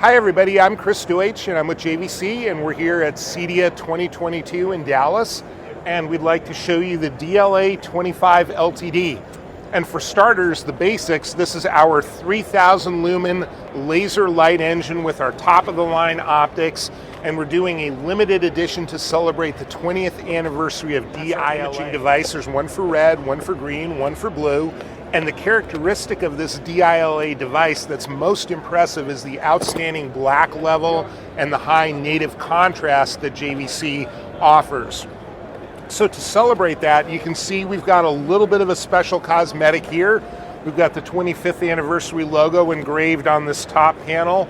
Hi everybody, I'm Chris Deutsch and I'm with JVC and we're here at CEDIA 2022 in Dallas, and we'd like to show you the DLA-25LTD. And for starters, the basics, this is our 3000 lumen laser light engine with our top of the line optics, and we're doing a limited edition to celebrate the 20th anniversary of DLA device. There's one for red, one for green, one for blue. And the characteristic of this DLA device that's most impressive is the outstanding black level and the high native contrast that JVC offers. So to celebrate that, you can see we've got a little bit of a special cosmetic here. We've got the 25th anniversary logo engraved on this top panel.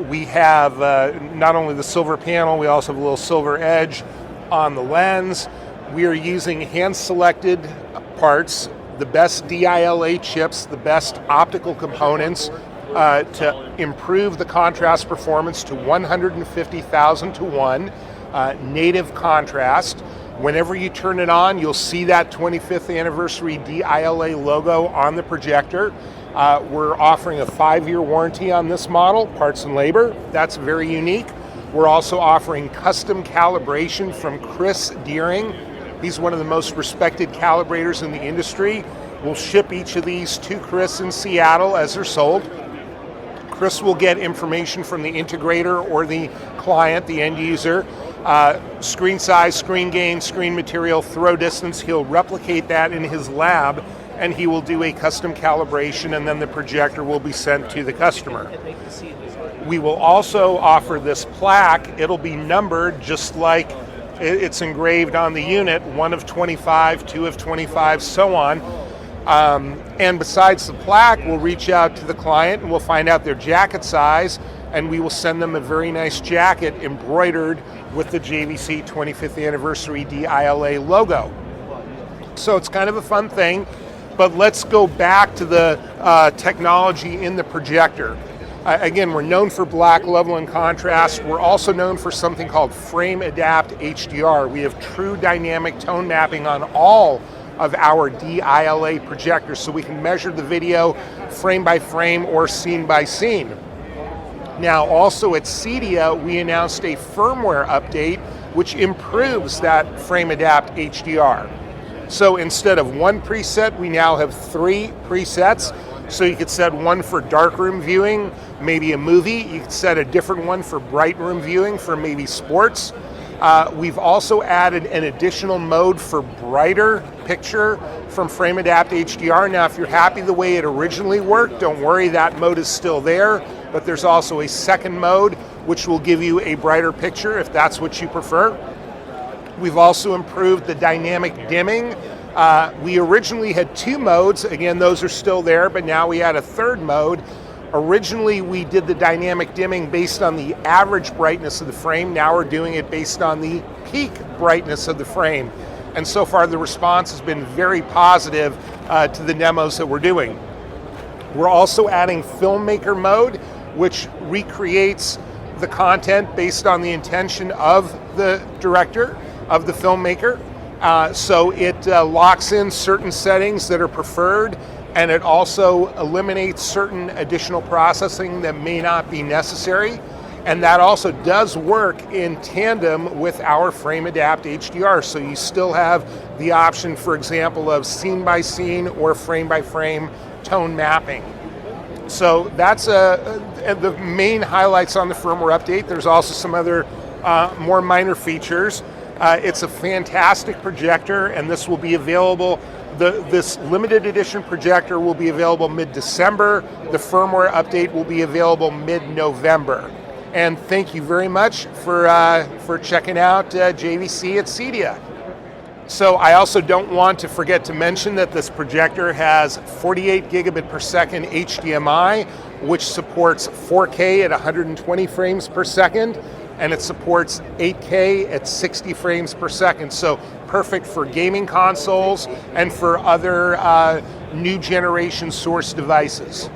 We have not only the silver panel, we also have a little silver edge on the lens. We are using hand-selected parts, the best DLA chips, the best optical components to improve the contrast performance to 150,000 to 1, native contrast. Whenever you turn it on, you'll see that 25th anniversary DLA logo on the projector. We're offering a 5-year warranty on this model, parts and labor. That's very unique. We're also offering custom calibration from Chris Deering. He's one of the most respected calibrators in the industry. We'll ship each of these to Chris in Seattle as they're sold. Chris will get information from the integrator or the client, the end user, screen size, screen gain, screen material, throw distance. He'll replicate that in his lab and he will do a custom calibration, and then the projector will be sent to the customer. We will also offer this plaque. It'll be numbered just like it's engraved on the unit, 1 of 25, 2 of 25, so on. And besides the plaque, we'll reach out to the client and we'll find out their jacket size, and we will send them a very nice jacket embroidered with the JVC 25th anniversary DLA logo. So it's kind of a fun thing, but let's go back to the technology in the projector. Again, we're known for black level and contrast. We're also known for something called Adapt Hdr. We have true dynamic tone mapping on all of our DLA projectors, so we can measure the video frame by frame or scene by scene. Now, also at CEDIA, we announced a firmware update which improves that Adapt Hdr. So instead of one preset, we now have 3 presets. So you could set one for darkroom viewing, maybe a movie. You could set a different one for bright room viewing for maybe sports. We've also added an additional mode for brighter picture from Adapt Hdr. Now, if you're happy the way it originally worked, don't worry, that mode is still there, but there's also a second mode which will give you a brighter picture if that's what you prefer. We've also improved the dynamic dimming. We originally had 2 modes. Again, those are still there, but now we add a 3rd mode. Originally, we did the dynamic dimming based on the average brightness of the frame. Now we're doing it based on the peak brightness of the frame. And so far, the response has been very positive to the demos that we're doing. We're also adding Filmmaker Mode, which recreates the content based on the intention of the director, of the filmmaker. So it locks in certain settings that are preferred, and it also eliminates certain additional processing that may not be necessary. And that also does work in tandem with our Adapt Hdr. So you still have the option, for example, of scene by scene or frame by frame tone mapping. So that's the main highlights on the firmware update. There's also some other more minor features. It's a fantastic projector, and this will be available. This limited edition projector will be available mid-December. The firmware update will be available mid-November. And thank you very much for checking out JVC at CEDIA. So I also don't want to forget to mention that this projector has 48 gigabit per second HDMI, which supports 4K at 120 frames per second, and it supports 8K at 60 frames per second. So perfect for gaming consoles and for other new generation source devices.